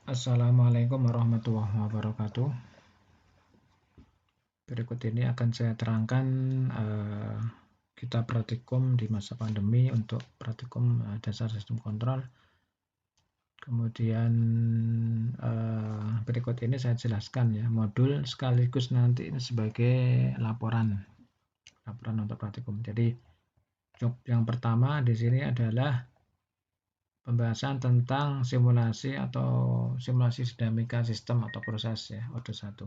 Assalamualaikum warahmatullahi wabarakatuh. Berikut ini akan saya terangkan kita praktikum di masa pandemi untuk praktikum dasar sistem kontrol. Kemudian berikut ini saya jelaskan ya modul sekaligus nanti ini sebagai laporan untuk praktikum. Jadi job yang pertama di sini adalah pembahasan tentang simulasi dinamika sistem atau proses ya OD1.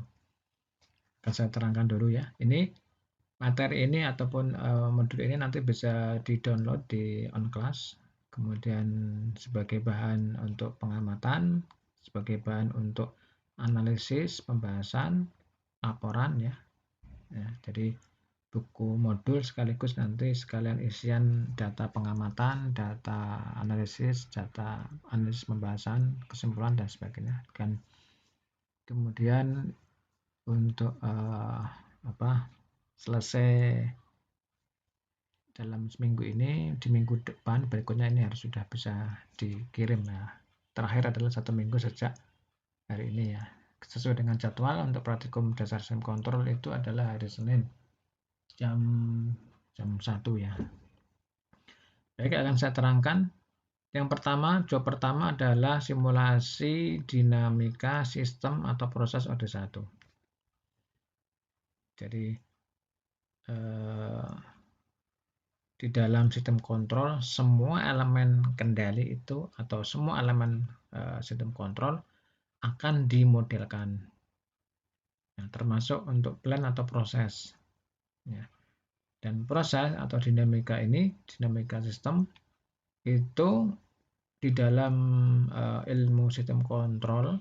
Akan saya terangkan dulu ya. Ini materi ini ataupun modul ini nanti bisa di-download di OnClass, kemudian sebagai bahan untuk pengamatan, sebagai bahan untuk analisis, pembahasan, laporan ya. Jadi buku modul sekaligus nanti sekalian isian data pengamatan, data analisis, data analisis pembahasan, kesimpulan dan sebagainya. Dan kemudian untuk selesai dalam seminggu ini, di minggu depan berikutnya ini harus sudah bisa dikirim ya. Terakhir adalah 1 minggu sejak hari ini ya. Sesuai dengan jadwal untuk praktikum dasar sistem kontrol itu adalah hari Senin jam 1 ya. Baik, akan saya terangkan. Yang pertama, job pertama adalah simulasi dinamika sistem atau proses OD1. Jadi di dalam sistem kontrol semua elemen kendali itu atau semua elemen sistem kontrol akan dimodelkan, nah, termasuk untuk plan atau proses ya. Dan proses atau dinamika sistem itu di dalam ilmu sistem kontrol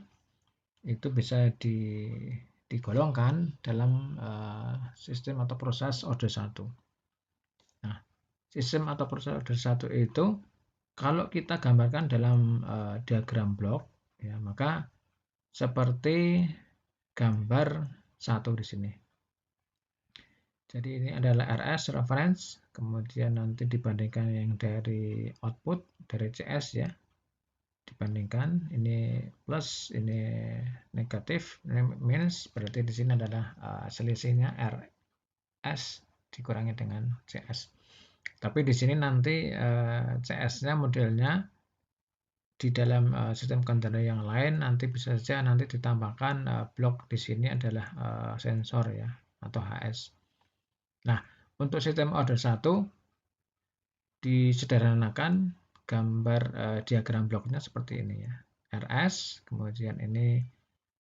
itu bisa digolongkan dalam sistem atau proses OD1. Nah, sistem atau proses OD1 itu kalau kita gambarkan dalam diagram blok ya, maka seperti gambar 1 di sini. Jadi ini adalah RS reference, kemudian nanti dibandingkan yang dari output dari CS ya. Dibandingkan ini plus, ini negatif, ini minus, berarti di sini adalah selisihnya RS dikurangi dengan CS. Tapi di sini nanti CS-nya modelnya di dalam sistem kendali yang lain nanti bisa saja nanti ditambahkan blok di sini adalah sensor ya atau HS. Nah, untuk sistem order 1 disederhanakan gambar diagram bloknya seperti ini ya. RS, kemudian ini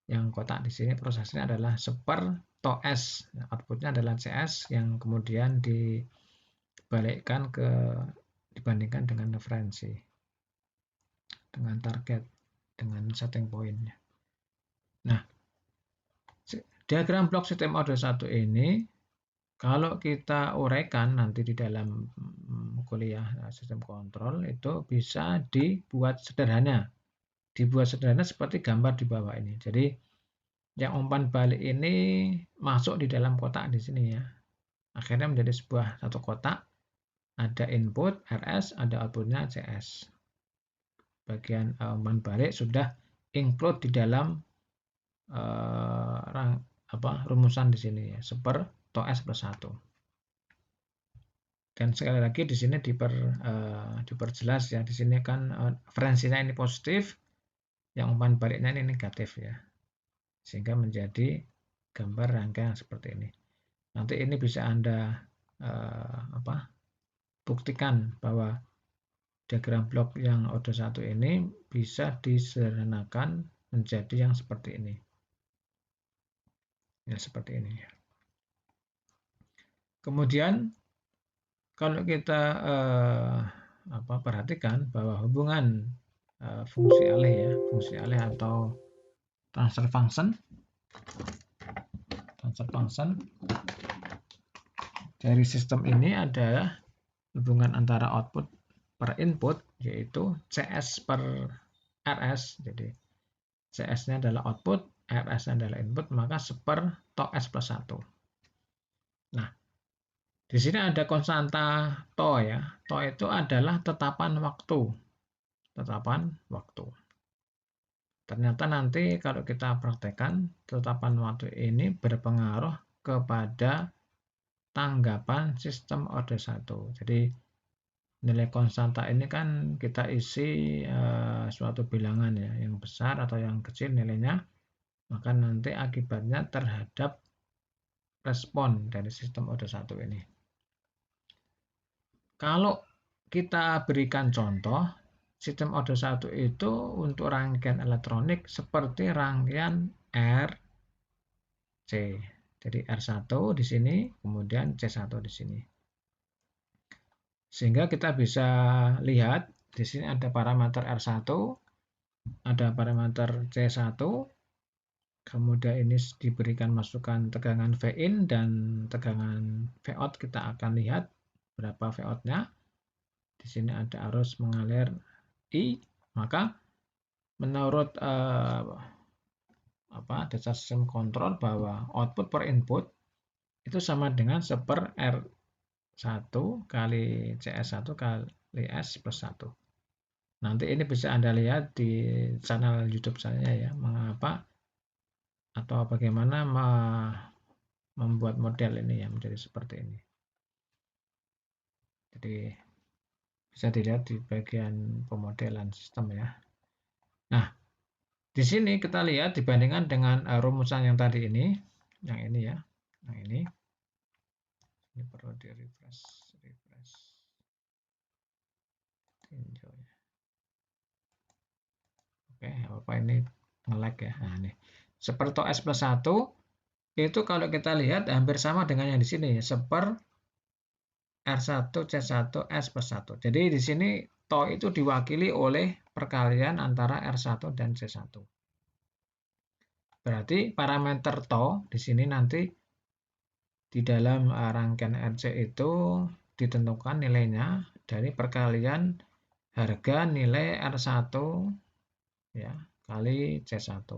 yang kotak di sini prosesnya adalah seper TOS. Nah, outputnya adalah CS yang kemudian dibandingkan dengan referensi, dengan target, dengan setting point. Nah, diagram blok sistem order 1 ini kalau kita uraikan nanti di dalam kuliah sistem kontrol itu bisa dibuat sederhana. Dibuat sederhana seperti gambar di bawah ini. Jadi yang umpan balik ini masuk di dalam kotak di sini ya. Akhirnya menjadi sebuah satu kotak. Ada input RS, ada outputnya CS. Bagian umpan balik sudah include di dalam rumusan di sini ya. Seper TOS plus 1. Dan sekali lagi di sini diperjelas ya, di sini kan referensinya ini positif, yang umpan baliknya ini negatif ya, sehingga menjadi gambar rangkaian seperti ini. Nanti ini bisa Anda buktikan bahwa diagram blok yang OD1 ini bisa disederhanakan menjadi yang seperti ini. Ya, seperti ini ya. Kemudian kalau kita perhatikan bahwa hubungan fungsi alih atau transfer function dari sistem ini adalah hubungan antara output per input yaitu CS per RS. Jadi CS-nya adalah output, RS-nya adalah input, maka seper TOS plus 1. Nah, di sini ada konstanta TO ya. TO itu adalah tetapan waktu. Ternyata nanti kalau kita praktekkan, tetapan waktu ini berpengaruh kepada tanggapan sistem order 1. Jadi nilai konstanta ini kan kita isi suatu bilangan ya, yang besar atau yang kecil nilainya, maka nanti akibatnya terhadap respon dari sistem order 1 ini. Kalau kita berikan contoh, sistem order 1 itu untuk rangkaian elektronik seperti rangkaian RC. Jadi R1 di sini, kemudian C1 di sini. Sehingga kita bisa lihat di sini ada parameter R1, ada parameter C1, kemudian ini diberikan masukan tegangan V-in dan tegangan V-out, kita akan lihat berapa V-out-nya. Di sini ada arus mengalir I, maka menurut dasar sistem kontrol bahwa output per input itu sama dengan 1 per R1 kali CS1 kali S plus 1. Nanti ini bisa Anda lihat di channel YouTube saya ya, mengapa atau bagaimana membuat model ini ya menjadi seperti ini. Jadi bisa dilihat di bagian pemodelan sistem ya. Nah, di sini kita lihat dibandingkan dengan rumusan yang tadi ini, yang ini ya, yang ini perlu di refresh. Tinjau ya. Oke, apa ini nge-lag ya. Nah, ini seperti S plus 1 itu kalau kita lihat hampir sama dengan yang di sini ya, 1 per R1 C1 S plus 1. Jadi di sini TO itu diwakili oleh perkalian antara R1 dan C1. Berarti parameter TO di sini nanti di dalam rangkaian RC itu ditentukan nilainya dari perkalian harga nilai R1 ya kali C1.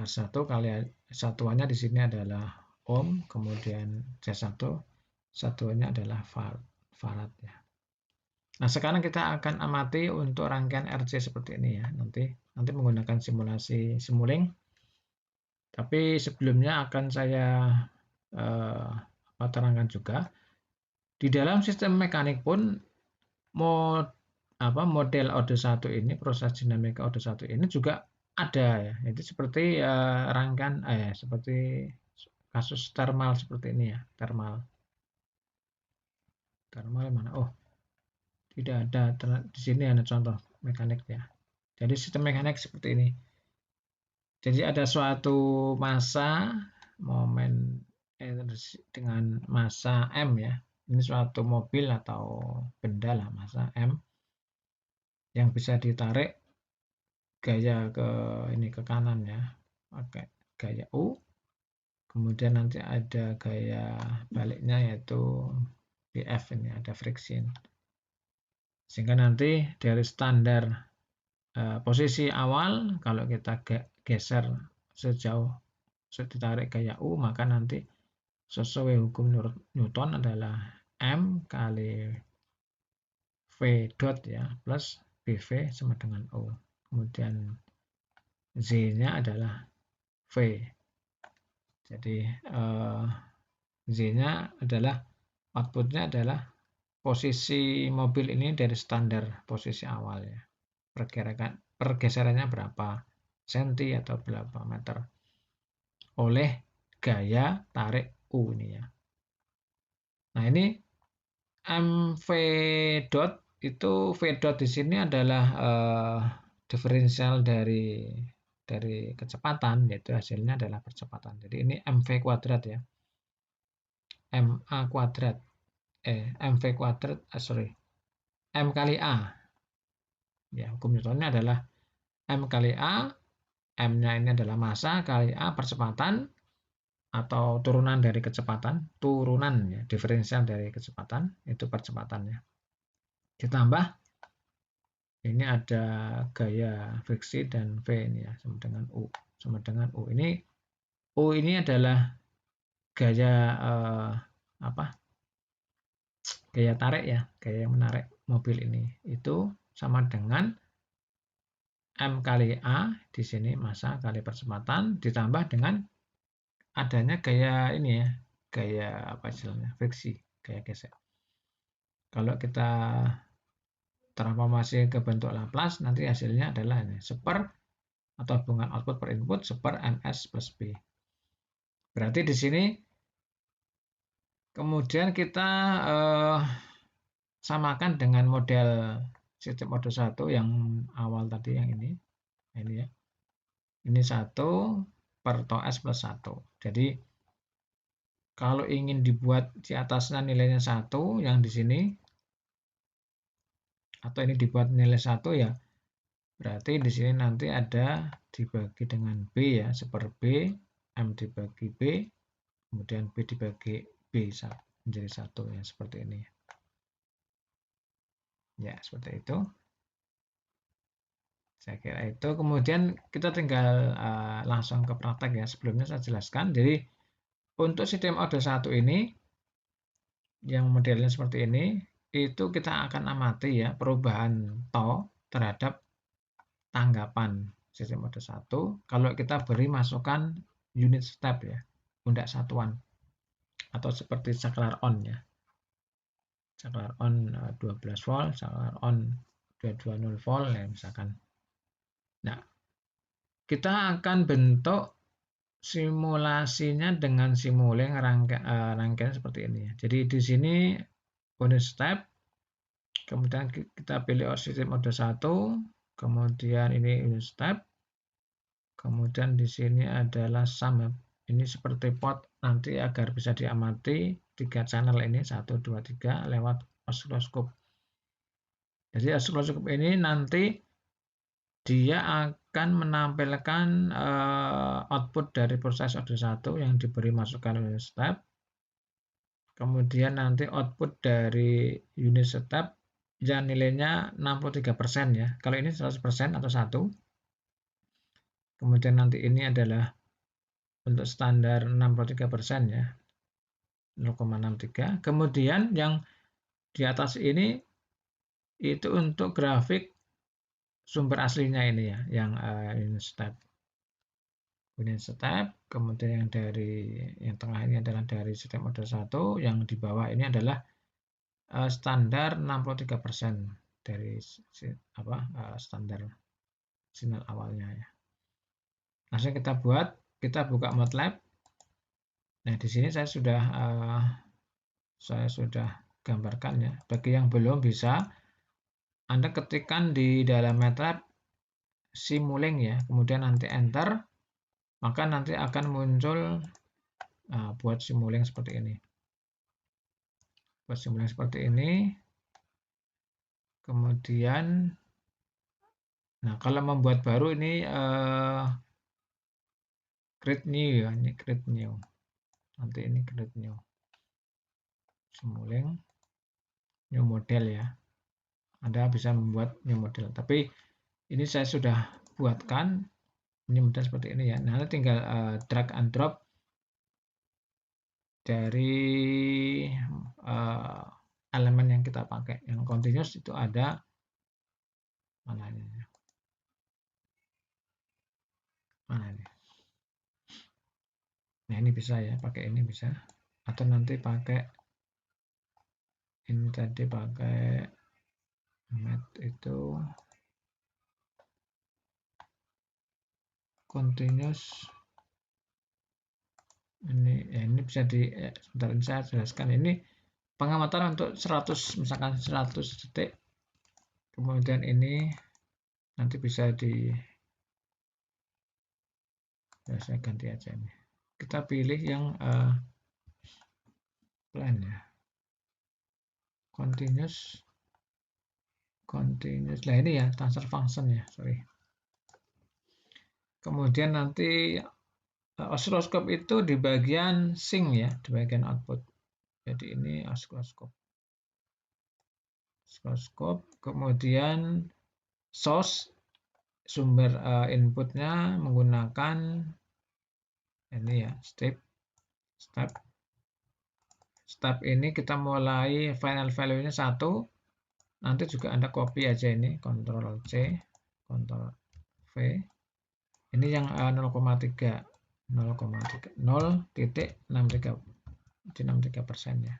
R1 kali satuannya di sini adalah ohm, kemudian C1 satuannya adalah farad ya. Nah, sekarang kita akan amati untuk rangkaian RC seperti ini ya. Nanti menggunakan simulasi Simulink. Tapi sebelumnya akan saya terangkan juga di dalam sistem mekanik pun model order 1 ini, proses dinamika order 1 ini juga ada ya. Itu seperti rangkaian seperti kasus thermal seperti ini ya, thermal mana? Oh, tidak ada di sini ada contoh mekanik ya. Jadi sistem mekanik seperti ini. Jadi ada suatu massa momen energi dengan massa M ya. Ini suatu mobil atau benda lah, massa M yang bisa ditarik gaya ke kanan ya, pakai gaya U. Kemudian nanti ada gaya baliknya yaitu BF, ini ada friction. Sehingga nanti dari standar posisi awal kalau kita geser sejauh ditarik gaya U, maka nanti sesuai hukum Newton adalah M kali V dot ya plus BV sama dengan O. Kemudian Z-nya adalah V. Jadi Z-nya adalah outputnya adalah posisi mobil ini dari standar posisi awal ya. Pergeserannya berapa senti atau berapa meter oleh gaya tarik U ini ya. Nah, ini MV dot itu V dot di sini adalah diferensial dari kecepatan, yaitu hasilnya adalah percepatan. Jadi ini MV kuadrat ya. MA kuadrat. MV kuadrat, M kali A. Ya, hukum Newtonnya adalah M kali A. M-nya ini adalah massa kali A percepatan atau turunan dari kecepatan. Turunan ya, diferensial dari kecepatan itu percepatannya. Ditambah ini ada gaya friksi dan V ini ya sama dengan U. Ini U ini adalah gaya gaya tarik ya, gaya menarik mobil ini. Itu sama dengan M kali A, di sini massa kali percepatan, ditambah dengan adanya gaya ini ya, gaya apa istilahnya, friksi, gaya gesek. Kalau kita transformasi ke bentuk Laplace, nanti hasilnya adalah ini, seper atau hubungan output per input seper ms plus b. Berarti di sini kemudian kita samakan dengan model sistem order 1 yang awal tadi, yang ini ya. Ini 1 per tau S plus 1. Jadi kalau ingin dibuat di atasnya nilainya 1 yang di sini, atau ini dibuat nilai 1 ya, berarti di sini nanti ada dibagi dengan B ya, seper B, M dibagi B, kemudian B dibagi B menjadi 1 ya, seperti ini. Ya, seperti itu. Saya kira itu. Kemudian kita tinggal langsung ke praktek ya. Sebelumnya saya jelaskan. Jadi untuk sistem order 1 ini, yang modelnya seperti ini, itu kita akan amati ya perubahan tau terhadap tanggapan sistem order 1 kalau kita beri masukan unit step ya, pundak satuan, atau seperti saklar on ya. Saklar on 12 volt, saklar on 220 volt ya misalkan. Nah, kita akan bentuk simulasinya dengan simuling rangkaian seperti ini ya. Jadi di sini unit step, kemudian kita pilih sistem order 1, kemudian ini unit step, kemudian di sini adalah sum. Ini seperti pot nanti agar bisa diamati 3 channel ini 1, 2, 3 lewat osiloskop. Jadi osiloskop ini nanti dia akan menampilkan output dari proses order 1 yang diberi masukan unit step. Kemudian nanti output dari unit step yang nilainya 63% ya. Kalau ini 100% atau 1. Kemudian nanti ini adalah untuk standar 63% ya. 0,63. Kemudian yang di atas ini itu untuk grafik sumber aslinya ini ya, yang unit step. Unit step, kemudian yang tengah ini adalah dari sistem order 1, yang di bawah ini adalah standar 63% dari standar sinyal awalnya ya. Langsung kita buka MATLAB. Nah, di sini saya sudah gambarkan ya. Bagi yang belum bisa, Anda ketikkan di dalam MATLAB Simulink ya, kemudian nanti enter, maka nanti akan muncul buat Simulink seperti ini. Buat Simulink seperti ini. Kemudian, nah kalau membuat baru ini create new ya, ini create new. Nanti ini create new. Simulink new model ya. Anda bisa membuat new model. Tapi ini saya sudah buatkan. Ini model seperti ini ya. Nah, Anda tinggal drag and drop dari elemen yang kita pakai. Yang continuous itu ada mana ini? Mana ini? Nah, ini bisa ya, pakai ini bisa. Atau nanti pakai ini tadi, pakai mat itu continuous. Ini bisa sebentar, ini saya jelaskan. Ini pengamatan untuk 100, misalkan 100 detik. Kemudian ini nanti bisa saya ganti aja ini. Kita pilih yang plan ya. Continuous. Nah, ini ya transfer function ya, sorry. Kemudian nanti osiloskop itu di bagian sync ya, di bagian output. Jadi ini osiloskop. Kemudian source, sumber inputnya menggunakan ini ya, step ini kita mulai final value-nya 1. Nanti juga Anda copy aja ini, Ctrl C, Ctrl V. Ini yang 0,3 0,63 ya.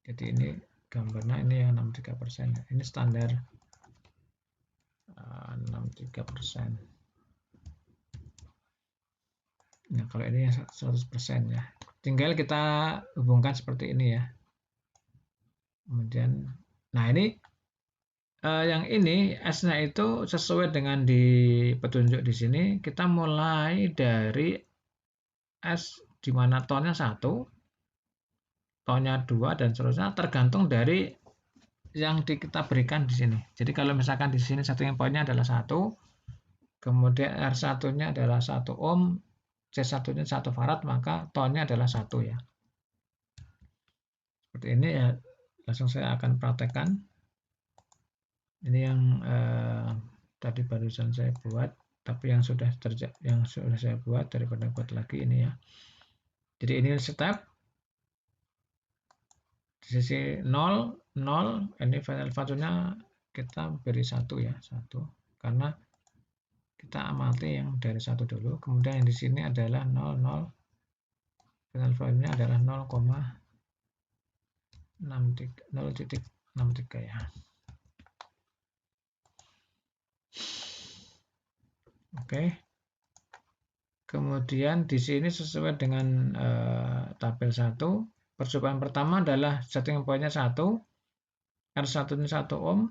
Jadi ini gambarnya ini yang 63%. Ini standar 63%. Nah, kalau ini yang 100% ya. Tinggal kita hubungkan seperti ini ya. Kemudian, nah ini yang ini S-nya itu sesuai dengan di petunjuk di sini. Kita mulai dari S di mana tonnya 1, tonnya 2 dan seterusnya tergantung dari yang kita berikan di sini. Jadi kalau misalkan di sini setting point-nya adalah 1, kemudian R1-nya adalah 1 ohm, C1-nya 1 farad, maka tonnya adalah 1 ya. Seperti ini ya, langsung saya akan praktekkan. Ini yang tadi barusan saya buat, tapi yang sudah saya buat daripada buat lagi ini ya. Jadi ini step di sisi 0, ini final value-nya kita beri 1 ya, 1. Karena kita amati yang dari 1 dulu, kemudian yang di sini adalah 0, final value-nya adalah 0,63 ya. Oke. Kemudian di sini sesuai dengan tabel 1, percobaan pertama adalah setting point-nya 1, R1-nya 1 ohm,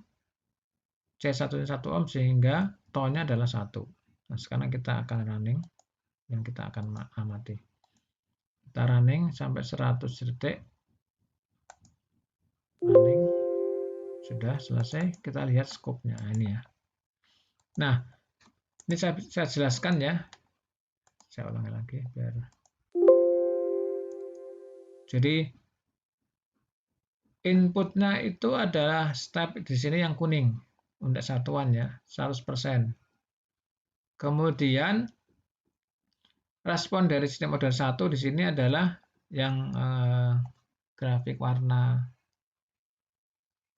C1-nya 1 ohm sehingga tonnya adalah 1. Nah, sekarang kita akan running dan kita akan amati. Kita running sampai 100 detik. Running. Sudah selesai, kita lihat scope-nya. Nah, ini ya. Nah, ini saya jelaskan ya. Saya ulangi lagi biar. Jadi inputnya itu adalah step di sini yang kuning untuk satuan ya, 100%. Kemudian respon dari sistem model 1 di sini adalah yang grafik warna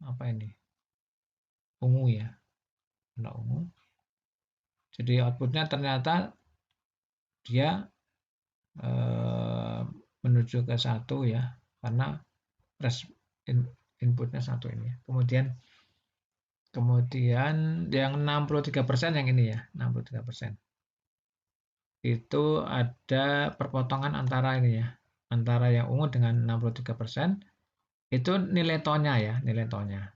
apa ini? Ungu ya. Warna ungu. Jadi outputnya ternyata dia menuju ke 1 ya, karena inputnya 1 ini. Kemudian yang 63% yang ini ya, 63%. Itu ada perpotongan antara ini ya, antara yang ungu dengan 63%. Itu nilai tonnya ya, nilai tonnya.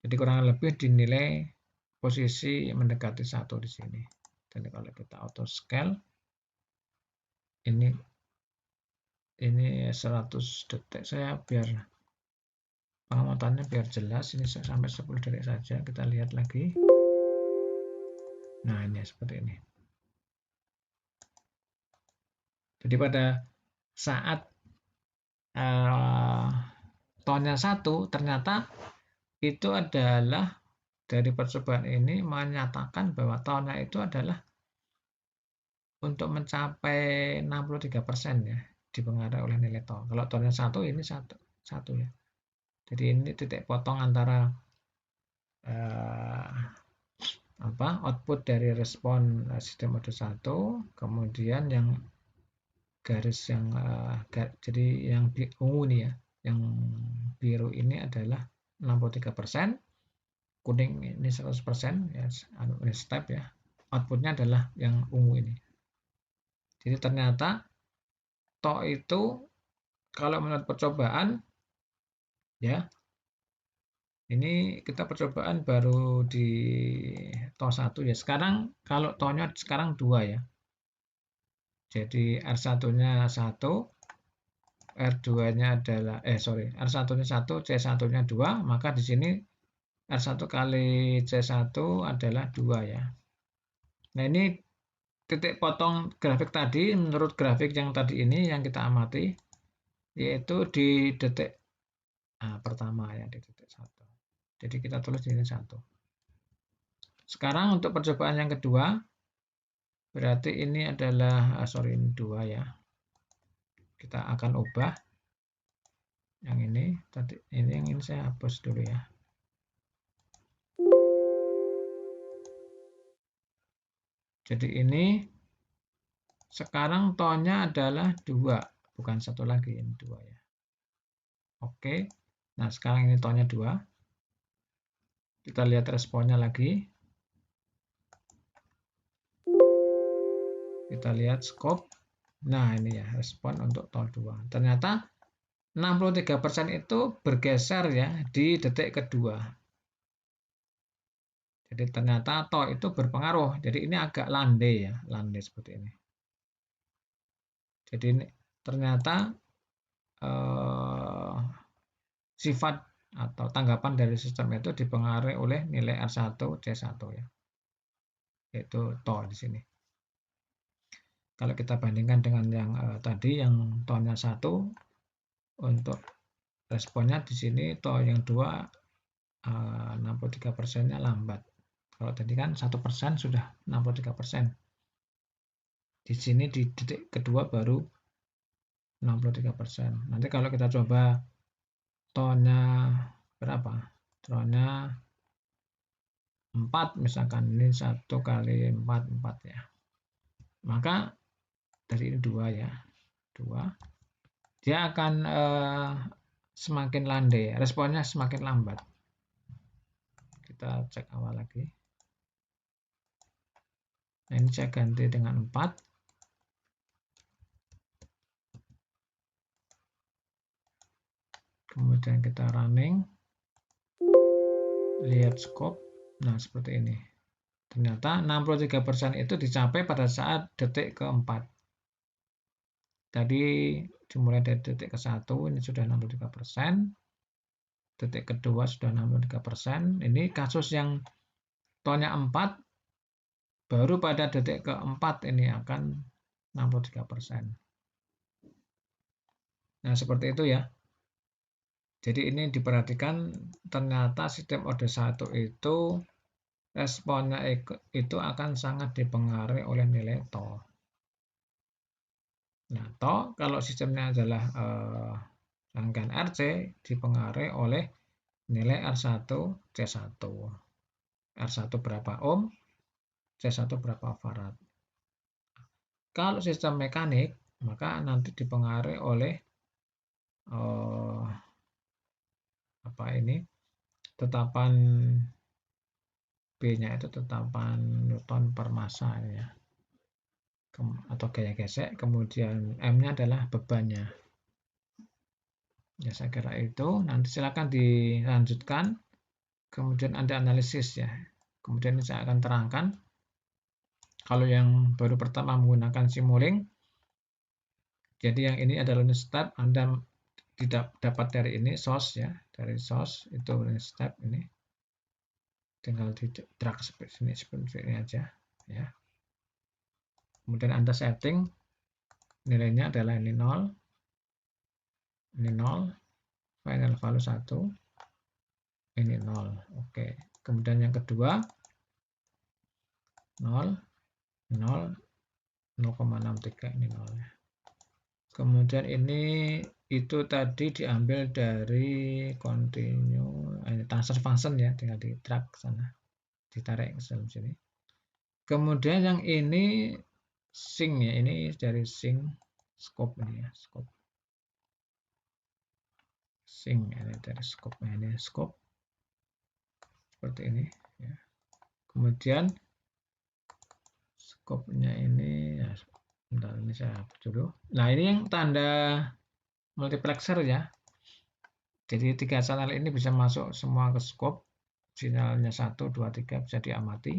Jadi kurang lebih dinilai posisi mendekati 1 di sini. Jadi kalau kita auto scale ini 100 detik, saya biar pengamatannya biar jelas, ini sampai 10 detik saja, kita lihat lagi. Nah, ini seperti ini. Jadi pada saat tonnya 1, ternyata itu adalah dari percobaan ini menyatakan bahwa tonnya itu adalah untuk mencapai 63% ya, dipengaruhi oleh nilai ton. Kalau tonnya 1, ini 1 ya. Jadi ini titik potong antara output dari respon sistem mode 1, kemudian yang garis yang jadi yang ungu nih ya, yang biru ini adalah 63%, kuning ini 100% ya, ini step ya. Outputnya adalah yang ungu ini. Jadi ternyata TO itu kalau menurut percobaan ya, ini kita percobaan baru di TO 1 ya. Sekarang kalau TO-nya sekarang 2 ya. Jadi R1-nya 1, R2-nya adalah R1-nya 1, C1-nya 2, maka di sini R1 kali C1 adalah 2 ya. Nah, ini titik potong grafik tadi menurut grafik yang tadi ini yang kita amati yaitu di detik pertama ya, di detik 1. Jadi kita tulis di sini 1. Sekarang untuk percobaan yang kedua, berarti ini adalah ini 2 ya. Kita akan ubah yang ini tadi, ini yang ingin saya hapus dulu ya. Jadi ini sekarang tonnya adalah 2, bukan 1 lagi, ini 2 ya. Oke. Nah, sekarang ini tonnya 2. Kita lihat responnya lagi. Kita lihat scope. Nah, ini ya respon untuk ton 2. Ternyata 63% itu bergeser ya di detik kedua. Jadi ternyata to itu berpengaruh. Jadi ini agak landai ya, landai seperti ini. Jadi ini ternyata sifat atau tanggapan dari sistem itu dipengaruhi oleh nilai R1, C1 ya. Yaitu to di sini. Kalau kita bandingkan dengan yang tadi yang tonnya 1, untuk responnya di sini to yang 2 63%-nya lambat. Kalau tadi kan 1% sudah 63%. Di sini di detik kedua baru 63%. Nanti kalau kita coba tonnya berapa? Tonnya 4 misalkan, ini 1 kali 4, 4 ya. Maka dari ini 2 ya. 2. Dia akan semakin landai, responnya semakin lambat. Kita cek awal lagi. Nah, ini saya ganti dengan 4. Kemudian kita running. Lihat scope. Nah, seperti ini. Ternyata 63% itu dicapai pada saat detik keempat. Tadi dimulai dari detik ke-1 ini sudah 63%. Detik kedua sudah 63%. Ini kasus yang tonnya 4, baru pada detik keempat ini akan 63%. Nah, seperti itu ya. Jadi ini diperhatikan ternyata sistem Ode 1 itu responnya itu akan sangat dipengaruhi oleh nilai to. Nah, to kalau sistemnya adalah rangkaian RC dipengaruhi oleh nilai R1, C1. R1 berapa ohm, C1 berapa farad. Kalau sistem mekanik, maka nanti dipengaruhi oleh tetapan B-nya itu tetapan Newton per massa ya. Atau gaya gesek, kemudian M-nya adalah bebannya. Ya, saya kira itu. Nanti silakan dilanjutkan. Kemudian Anda analisis ya. Kemudian saya akan terangkan. Kalau yang baru pertama menggunakan Simulink, jadi yang ini adalah unit step. Anda tidak dapat dari ini source ya, dari source itu unit step ini. Tinggal di drag seperti ini aja ya. Kemudian Anda setting nilainya adalah ini 0. Ini 0, final value 1. Ini 0. Oke. Kemudian yang kedua 0, 0, 0,63 ini 0 ya. Kemudian ini itu tadi diambil dari continue ini transfer function ya, tinggal di drag sana, ditarik ke dalam sini. Kemudian yang ini sync ya, ini dari sync scope ini ya, scope sync ini dari scope ini scope seperti ini ya. Kemudian scope-nya ini ya, bentar ini saya hapus dulu. Nah, ini yang tanda multiplexer ya. Jadi 3 channel ini bisa masuk semua ke scope. Sinyalnya 1, 2, 3 bisa diamati.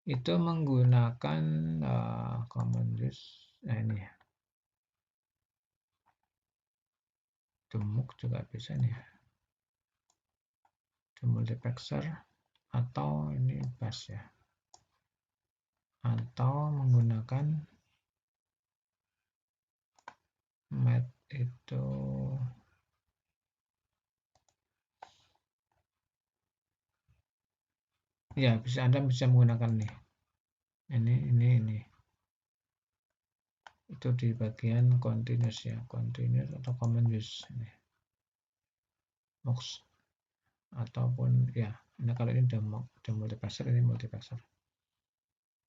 Itu menggunakan common use. Nah, ini ya. Demuk juga bisa nih. Multiplexer atau ini bus ya. Atau menggunakan mat itu ya, Anda bisa menggunakan nih. Ini. Itu di bagian continuous ya, continuous atau common use ini. Mux ataupun ya, nah kalau ini udah multiplexer, ini multiplexer.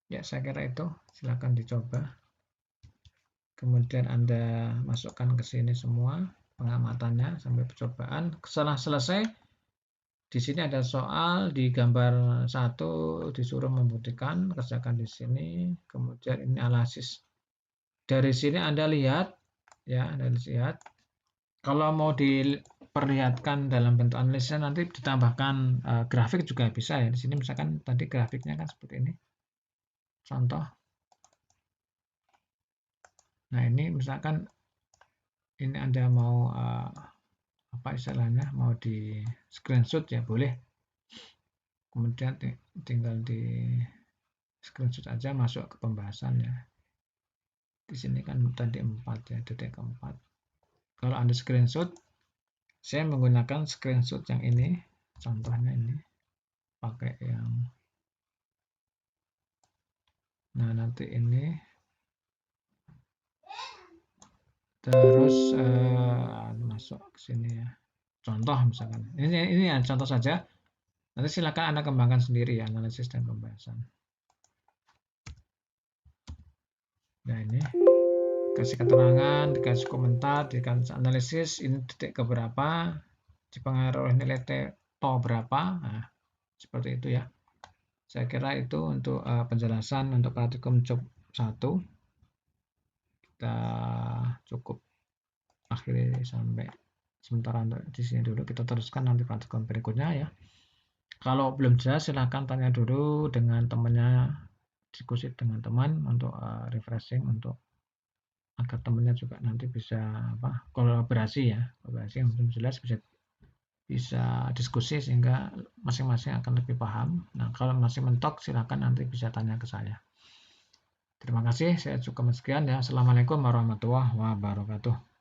Ya, saya kira itu. Silakan dicoba. Kemudian Anda masukkan ke sini semua pengamatannya sampai percobaan. Setelah selesai, di sini ada soal di gambar 1 disuruh membuktikan, kerjakan di sini. Kemudian ini analisis. Dari sini Anda lihat, ya, Anda lihat. Kalau mau diperlihatkan dalam bentuk analisisnya nanti ditambahkan grafik juga bisa ya. Di sini misalkan tadi grafiknya kan seperti ini. Contoh. Nah, ini misalkan ini Anda mau apa istilahnya, mau di screenshot ya boleh. Kemudian tinggal di screenshot aja, masuk ke pembahasannya. Di sini kan tadi 4 ya, detik keempat. Kalau Anda screenshot, saya menggunakan screenshot yang ini, contohnya ini, pakai yang, nah nanti ini, terus masuk ke sini ya, contoh misalkan, ini ya contoh saja, nanti silakan Anda kembangkan sendiri ya, analisis dan pembahasan. Nah ini, kasih keterangan, dikasih komentar, dikasih analisis, ini detik keberapa, dipengaruhi nilai T berapa, nah seperti itu ya. Saya kira itu untuk penjelasan untuk praktikum job 1. Kita cukup akhiri sampai sementara untuk di sini dulu, kita teruskan nanti praktikum berikutnya ya. Kalau belum jelas silahkan tanya dulu dengan temannya, diskusi dengan teman untuk refreshing, untuk agar temannya juga nanti bisa kolaborasi ya, kolaborasi yang belum jelas bisa diskusi sehingga masing-masing akan lebih paham. Nah, kalau masih mentok silahkan nanti bisa tanya ke saya. Terima kasih, saya cukup sekian ya. Assalamualaikum warahmatullahi wabarakatuh.